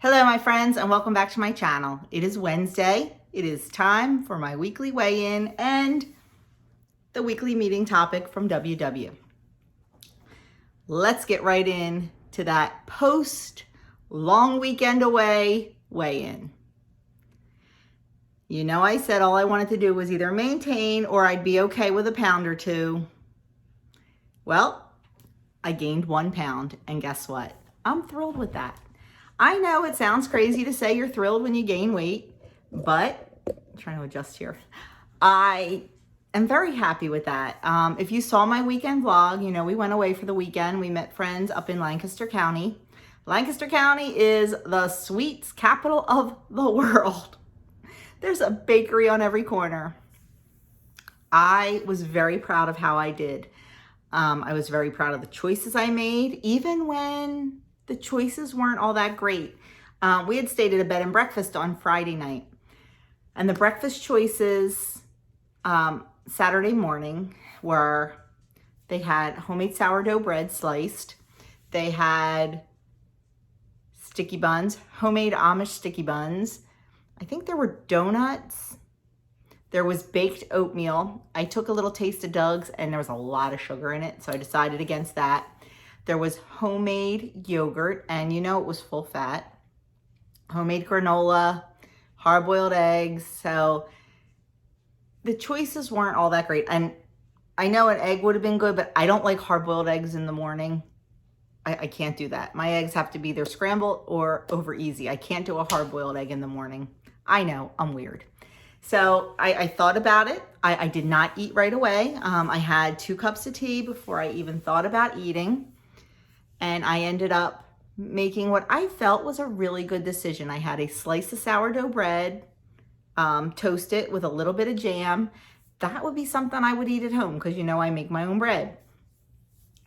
Hello, my friends, and welcome back to my channel. It is Wednesday. It is time for my weekly weigh-in and the weekly meeting topic from WW. Let's get right in to that post long weekend away weigh-in. You know, I said all I wanted to do was either maintain or I'd be okay with a pound or two. Well, I gained 1 pound, and guess what? I'm thrilled with that. I know it sounds crazy to say you're thrilled when you gain weight, but I'm trying to adjust here. I am very happy with that. If you saw my weekend vlog, you know, we went away for the weekend. We met friends up in Lancaster County. Lancaster County is the sweets capital of the world. There's a bakery on every corner. I was very proud of how I did. I was very proud of the choices I made, even when the choices weren't all that great. We had stayed at a bed and breakfast on Friday night, and the breakfast choices Saturday morning were, they had homemade sourdough bread sliced, they had sticky buns, homemade Amish sticky buns, I think there were donuts, there was baked oatmeal. I took a little taste of Doug's and there was a lot of sugar in it, so I decided against that. There was homemade yogurt, and you know it was full fat. Homemade granola, hard-boiled eggs. So the choices weren't all that great. And I know an egg would have been good, but I don't like hard-boiled eggs in the morning. I can't do that. My eggs have to be either scrambled or over easy. I can't do a hard-boiled egg in the morning. I know, I'm weird. So I thought about it. I did not eat right away. I had 2 cups of tea before I even thought about eating. And I ended up making what I felt was a really good decision. I had a slice of sourdough bread, toast it with a little bit of jam. That would be something I would eat at home because you know I make my own bread.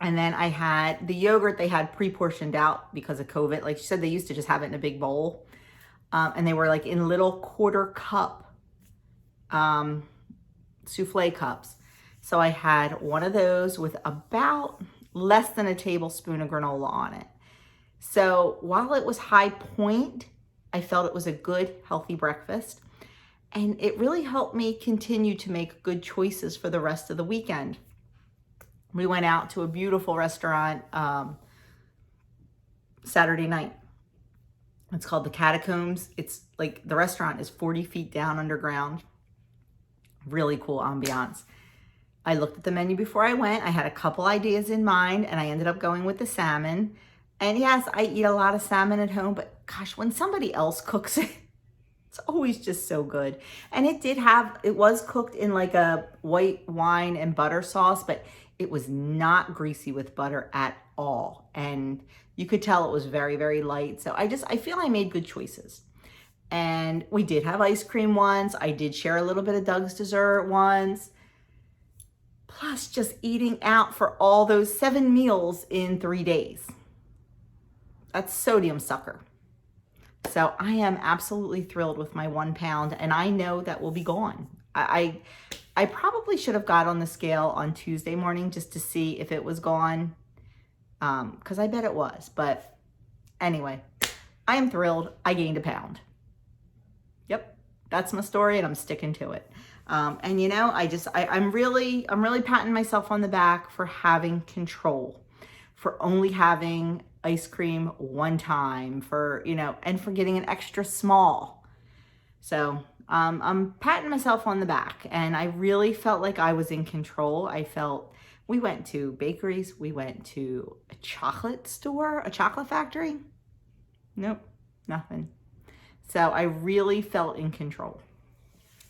And then I had the yogurt they had pre-portioned out because of COVID. Like you said, they used to just have it in a big bowl. And they were like in little quarter cup souffle cups. So I had one of those with about less than a tablespoon of granola on it. So while it was high point, I felt it was a good, healthy breakfast. And it really helped me continue to make good choices for the rest of the weekend. We went out to a beautiful restaurant Saturday night. It's called the Catacombs. It's like the restaurant is 40 feet down underground. Really cool ambiance. I looked at the menu before I went. I had a couple ideas in mind, and I ended up going with the salmon. And yes, I eat a lot of salmon at home, but gosh, when somebody else cooks it, it's always just so good. And it was cooked in like a white wine and butter sauce, but it was not greasy with butter at all. And you could tell it was very, very light. So I feel I made good choices. And we did have ice cream once. I did share a little bit of Doug's dessert once. Plus just eating out for all those 7 meals in 3 days. That's sodium sucker. So I am absolutely thrilled with my 1 pound, and I know that will be gone. I probably should have got on the scale on Tuesday morning just to see if it was gone, because I bet it was. But anyway, I am thrilled. I gained 1 pound. Yep, that's my story, and I'm sticking to it. And you know, I'm really patting myself on the back for having control, for only having ice cream 1 time, for, you know, and for getting an extra small. So I'm patting myself on the back, and I really felt like I was in control. We went to bakeries, we went to a chocolate store, a chocolate factory. Nope, nothing. So I really felt in control,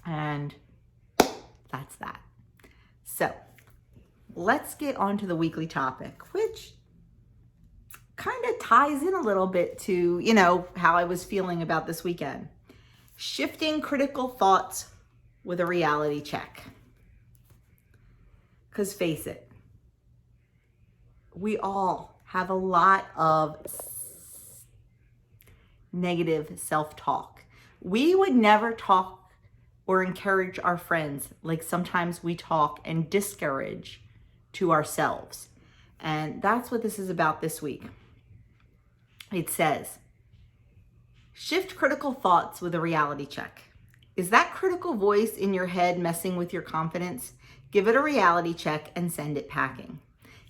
and that's that. So let's get on to the weekly topic, which kind of ties in a little bit to, you know, how I was feeling about this weekend. Shifting critical thoughts with a reality check. Because face it, we all have a lot of negative self-talk. We would never talk or encourage our friends like sometimes we talk and discourage to ourselves. And that's what this is about this week. It says, Shift critical thoughts with a reality check. Is that critical voice in your head messing with your confidence? Give it a reality check and send it packing.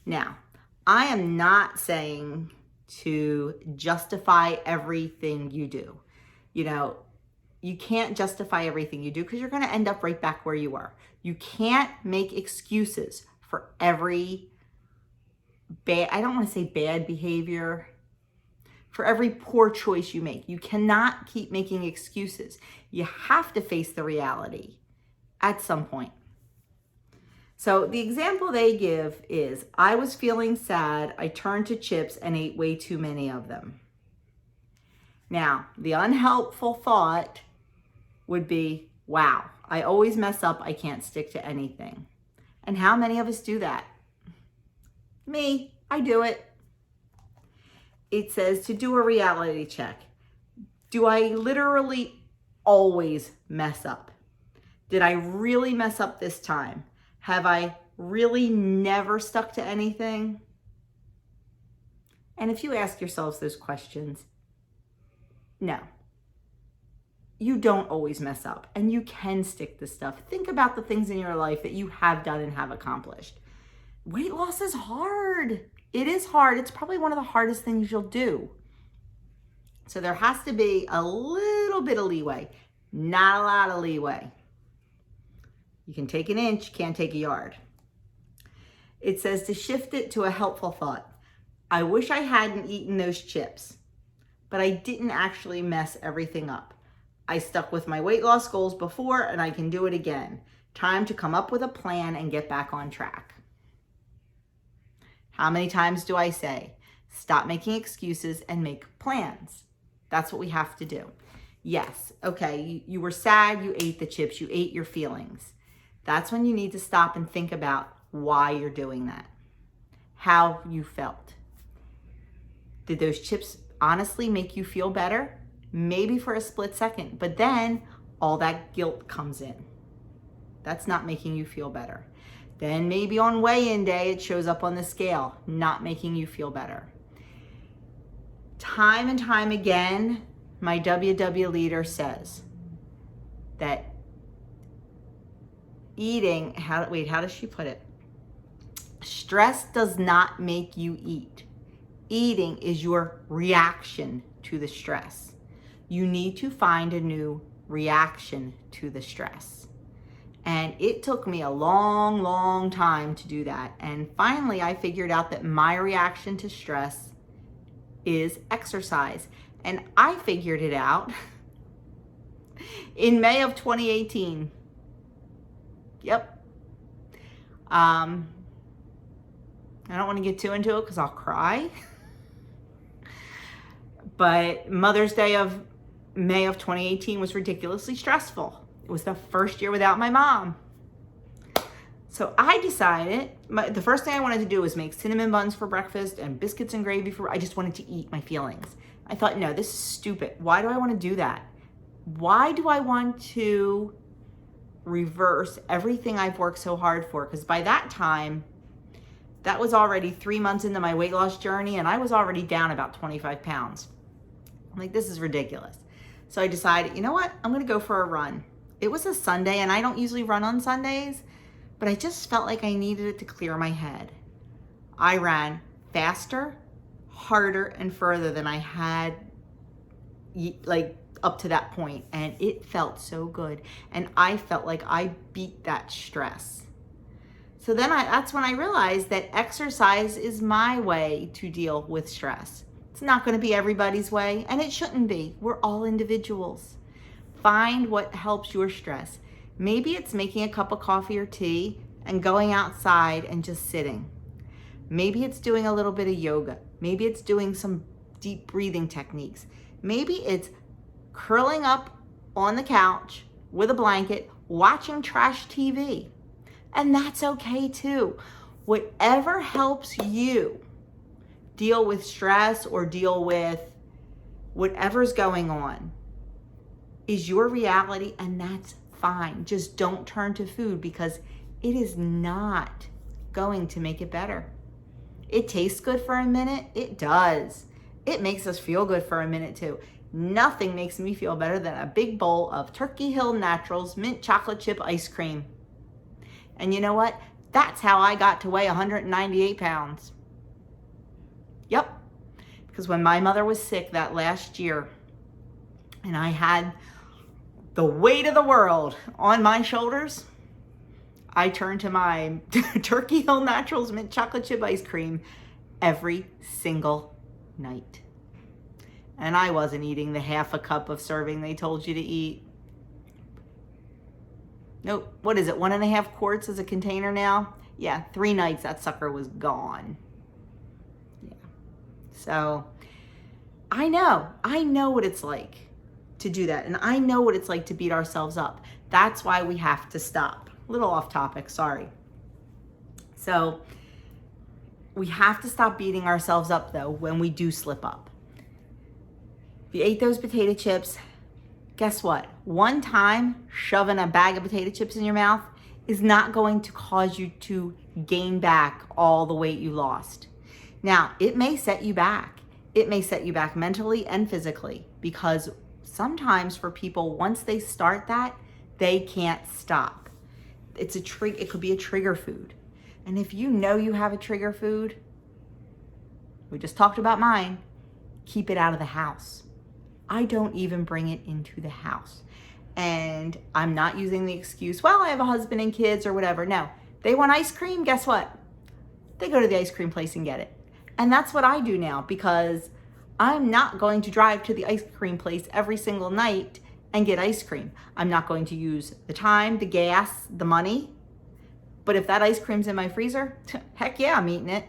Now, I am not saying to justify everything you do. You can't justify everything you do because you're going to end up right back where you were. You can't make excuses for every I don't want to say bad behavior, for every poor choice you make. You cannot keep making excuses. You have to face the reality at some point. So the example they give is, I was feeling sad. I turned to chips and ate way too many of them. Now, the unhelpful thought would be, wow, I always mess up. I can't stick to anything. And how many of us do that? Me, I do it. It says to do a reality check. Do I literally always mess up? Did I really mess up this time? Have I really never stuck to anything? And if you ask yourselves those questions, no. You don't always mess up, and you can stick to stuff. Think about the things in your life that you have done and have accomplished. Weight loss is hard. It is hard. It's probably one of the hardest things you'll do. So there has to be a little bit of leeway, not a lot of leeway. You can take an inch, can't take a yard. It says to shift it to a helpful thought. I wish I hadn't eaten those chips, but I didn't actually mess everything up. I stuck with my weight loss goals before, and I can do it again. Time to come up with a plan and get back on track. How many times do I say, stop making excuses and make plans? That's what we have to do. Yes, okay, you were sad, you ate the chips, you ate your feelings. That's when you need to stop and think about why you're doing that, how you felt. Did those chips honestly make you feel better? Maybe for a split second, but then all that guilt comes in. That's not making you feel better. Then maybe on weigh-in day, it shows up on the scale, not making you feel better. Time and time again, my WW leader says that eating, how does she put it? Stress does not make you eat. Eating is your reaction to the stress. You need to find a new reaction to the stress. And it took me a long, long time to do that. And finally, I figured out that my reaction to stress is exercise. And I figured it out in May of 2018. Yep. I don't want to get too into it because I'll cry. But Mother's Day of May of 2018 was ridiculously stressful. It was the first year without my mom. So I decided, the first thing I wanted to do was make cinnamon buns for breakfast and biscuits and gravy I just wanted to eat my feelings. I thought, no, this is stupid. Why do I want to do that? Why do I want to reverse everything I've worked so hard for? Because by that time, that was already 3 months into my weight loss journey, and I was already down about 25 pounds. I'm like, this is ridiculous. So I decided, you know what? I'm going to go for a run. It was a Sunday, and I don't usually run on Sundays, but I just felt like I needed it to clear my head. I ran faster, harder, and further than I had like up to that point, and it felt so good. And I felt like I beat that stress. So then that's when I realized that exercise is my way to deal with stress. It's not going to be everybody's way, and it shouldn't be. We're all individuals. Find what helps your stress. Maybe it's making a cup of coffee or tea and going outside and just sitting. Maybe it's doing a little bit of yoga. Maybe it's doing some deep breathing techniques. Maybe it's curling up on the couch with a blanket, watching trash TV. And that's okay too. Whatever helps you deal with stress or deal with whatever's going on is your reality, and that's fine. Just don't turn to food because it is not going to make it better. It tastes good for a minute. It does. It makes us feel good for a minute too. Nothing makes me feel better than a big bowl of Turkey Hill Naturals mint chocolate chip ice cream. And you know what? That's how I got to weigh 198 pounds. Yep. Because when my mother was sick that last year, and I had the weight of the world on my shoulders, I turned to my Turkey Hill Naturals mint chocolate chip ice cream every single night. And I wasn't eating the half a cup of serving they told you to eat. Nope. What is it? 1.5 quarts is a container now? Yeah, 3 nights that sucker was gone. Yeah. So I know what it's like to do that. And I know what it's like to beat ourselves up. That's why we have to stop. A little off topic, sorry. So we have to stop beating ourselves up though when we do slip up. If you ate those potato chips, guess what? One time shoving a bag of potato chips in your mouth is not going to cause you to gain back all the weight you lost. Now, it may set you back. It may set you back mentally and physically, because sometimes for people, once they start that, they can't stop. It could be a trigger food. And if you know you have a trigger food, we just talked about mine, keep it out of the house. I don't even bring it into the house. And I'm not using the excuse, well, I have a husband and kids or whatever. No, they want ice cream. Guess what? They go to the ice cream place and get it. And that's what I do now, because I'm not going to drive to the ice cream place every single night and get ice cream. I'm not going to use the time, the gas, the money. But if that ice cream's in my freezer, heck yeah, I'm eating it.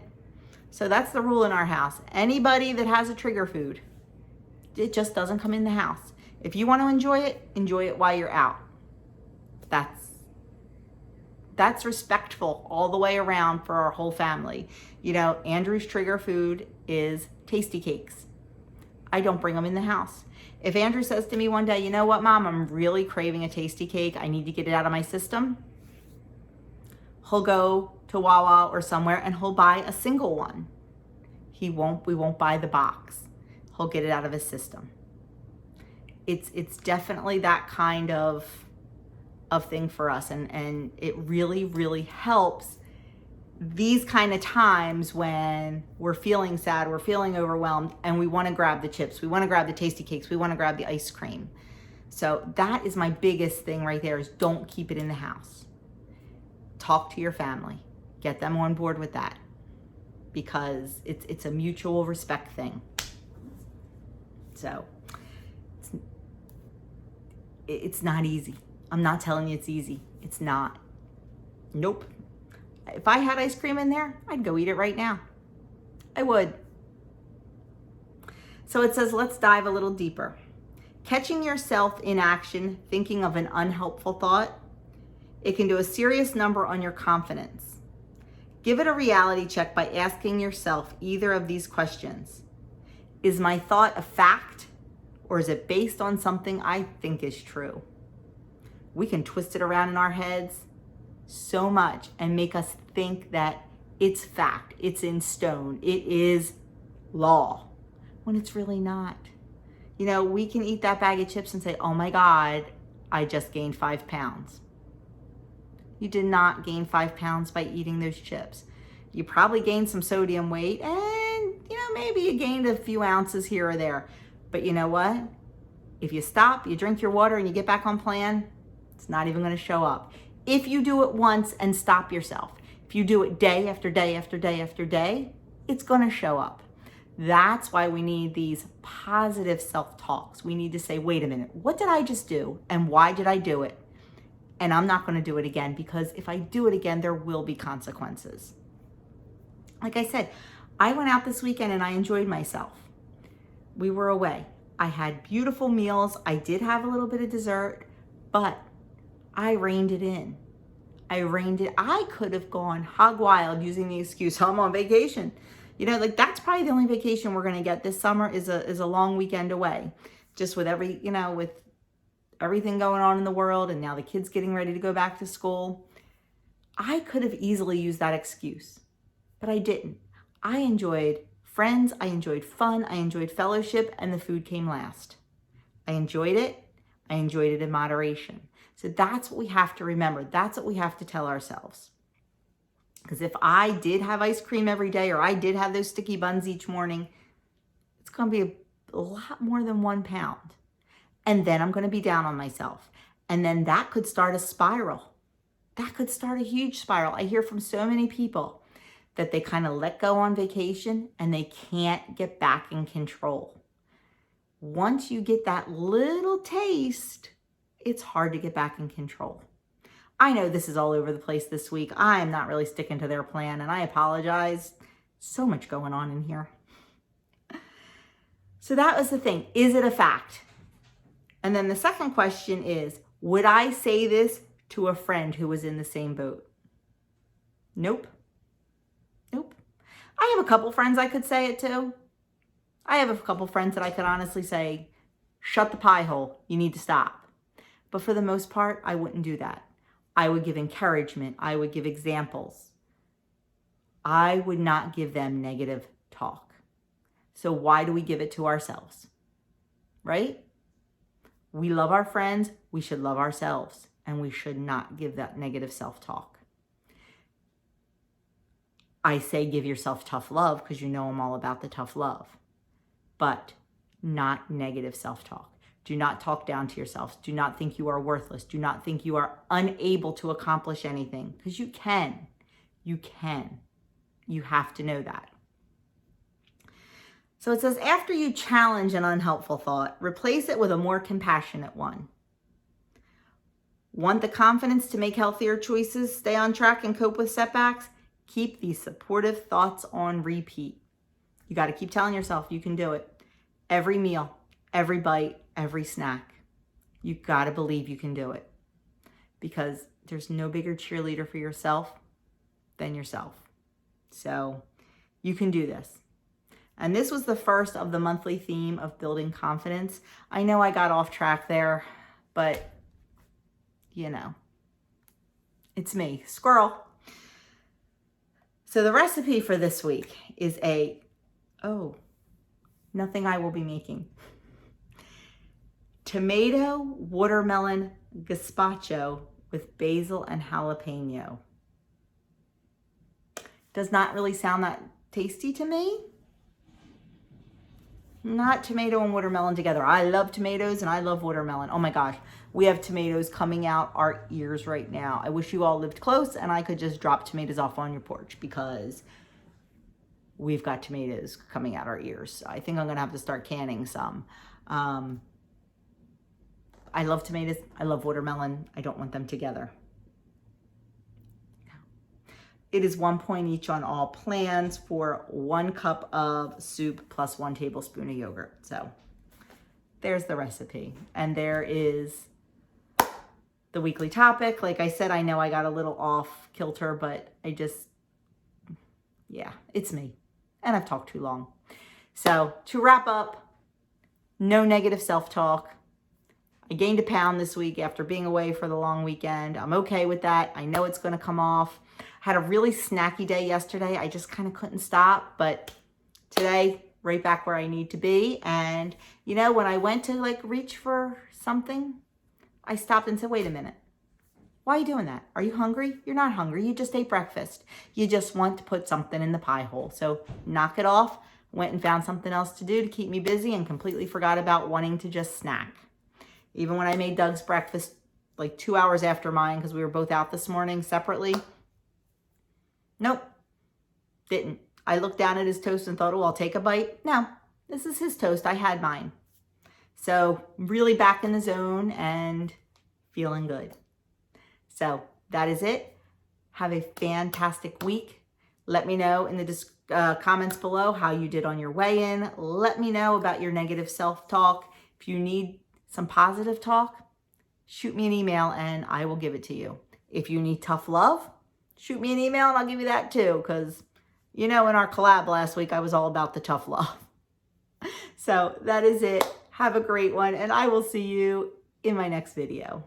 So that's the rule in our house. Anybody that has a trigger food, it just doesn't come in the house. If you want to enjoy it while you're out. That's respectful all the way around for our whole family. You know, Andrew's trigger food is tasty cakes. I don't bring them in the house. If Andrew says to me one day, you know what, Mom, I'm really craving a tasty cake. I need to get it out of my system. He'll go to Wawa or somewhere and he'll buy a single one. We won't buy the box. He'll get it out of his system. It's definitely that kind of thing for us. And it really, really helps these kind of times when we're feeling sad, we're feeling overwhelmed, and we want to grab the chips, we want to grab the tasty cakes, we want to grab the ice cream. So that is my biggest thing right there, is don't keep it in the house. Talk to your family. Get them on board with that, because it's a mutual respect thing. So it's not easy. I'm not telling you it's easy. It's not. Nope. If I had ice cream in there, I'd go eat it right now. I would. So it says, let's dive a little deeper. Catching yourself in action, thinking of an unhelpful thought, it can do a serious number on your confidence. Give it a reality check by asking yourself either of these questions. Is my thought a fact, or is it based on something I think is true? We can twist it around in our heads so much and make us think that it's fact, it's in stone, it is law, when it's really not. You know, we can eat that bag of chips and say, oh my God, I just gained 5 pounds. You did not gain 5 pounds by eating those chips. You probably gained some sodium weight, and you know, maybe you gained a few ounces here or there. But you know what? If you stop, you drink your water, and you get back on plan, it's not even going to show up. If you do it once and stop yourself, if you do it day after day after day after day, it's going to show up. That's why we need these positive self-talks. We need to say, wait a minute, what did I just do? And why did I do it? And I'm not going to do it again, because if I do it again, there will be consequences. Like I said, I went out this weekend and I enjoyed myself. We were away. I had beautiful meals. I did have a little bit of dessert, but I reined it in. I could have gone hog wild using the excuse, I'm on vacation. You know, like that's probably the only vacation we're going to get this summer is a long weekend away. Just with with everything going on in the world, and now the kids getting ready to go back to school. I could have easily used that excuse, but I didn't. I enjoyed friends, I enjoyed fun, I enjoyed fellowship, and the food came last. I enjoyed it. I enjoyed it in moderation. So that's what we have to remember. That's what we have to tell ourselves. Because if I did have ice cream every day, or I did have those sticky buns each morning, it's going to be a lot more than 1 pound. And then I'm going to be down on myself. And then that could start a spiral. That could start a huge spiral. I hear from so many people that they kind of let go on vacation and they can't get back in control. Once you get that little taste, it's hard to get back in control. I know this is all over the place this week. I am not really sticking to their plan, and I apologize. So much going on in here. So that was the thing. Is it a fact? And then the second question is, would I say this to a friend who was in the same boat? Nope. Nope. I have a couple friends I could say it to. I have a couple friends that I could honestly say, shut the pie hole. You need to stop. But for the most part, I wouldn't do that. I would give encouragement. I would give examples. I would not give them negative talk. So why do we give it to ourselves? Right? We love our friends. We should love ourselves. And we should not give that negative self-talk. I say give yourself tough love because you know I'm all about the tough love. But not negative self-talk. Do not talk down to yourself. Do not think you are worthless. Do not think you are unable to accomplish anything, because you can. You can. You have to know that. So it says, after you challenge an unhelpful thought, replace it with a more compassionate one. Want the confidence to make healthier choices, stay on track, and cope with setbacks? Keep these supportive thoughts on repeat. You got to keep telling yourself you can do it. Every meal, every bite, every snack. You got to believe you can do it, because there's no bigger cheerleader for yourself than yourself. So you can do this. And this was the first of the monthly theme of building confidence. I know I got off track there, but you know, it's me, squirrel. So the recipe for this week is nothing I will be making. Tomato watermelon gazpacho with basil and jalapeno. Does not really sound that tasty to me. Not tomato and watermelon together. I love tomatoes and I love watermelon. Oh my gosh, we have tomatoes coming out our ears right now. I wish you all lived close and I could just drop tomatoes off on your porch, because we've got tomatoes coming out our ears. I think I'm gonna have to start canning some. I love tomatoes, I love watermelon. I don't want them together. It is 1 point each on all plans for 1 cup of soup plus 1 tablespoon of yogurt. So there's the recipe. And there is the weekly topic. Like I said, I know I got a little off kilter, but yeah, it's me. And I've talked too long. So to wrap up, no negative self-talk. I gained 1 pound this week after being away for the long weekend. I'm okay with that. I know it's going to come off. Had a really snacky day yesterday. I just kind of couldn't stop. But today, right back where I need to be. And, you know, when I went to reach for something, I stopped and said, wait a minute. Why are you doing that? Are you hungry? You're not hungry. You just ate breakfast. You just want to put something in the pie hole. So knock it off. Went and found something else to do to keep me busy and completely forgot about wanting to just snack. Even when I made Doug's breakfast 2 hours after mine, because we were both out this morning separately. Nope, didn't. I looked down at his toast and thought, oh, I'll take a bite. No, this is his toast. I had mine. So really back in the zone and feeling good. So that is it. Have a fantastic week. Let me know in the comments below how you did on your weigh-in. Let me know about your negative self-talk. If you need some positive talk, shoot me an email and I will give it to you. If you need tough love, shoot me an email and I'll give you that too, because you know in our collab last week I was all about the tough love. So that is it. Have a great one and I will see you in my next video.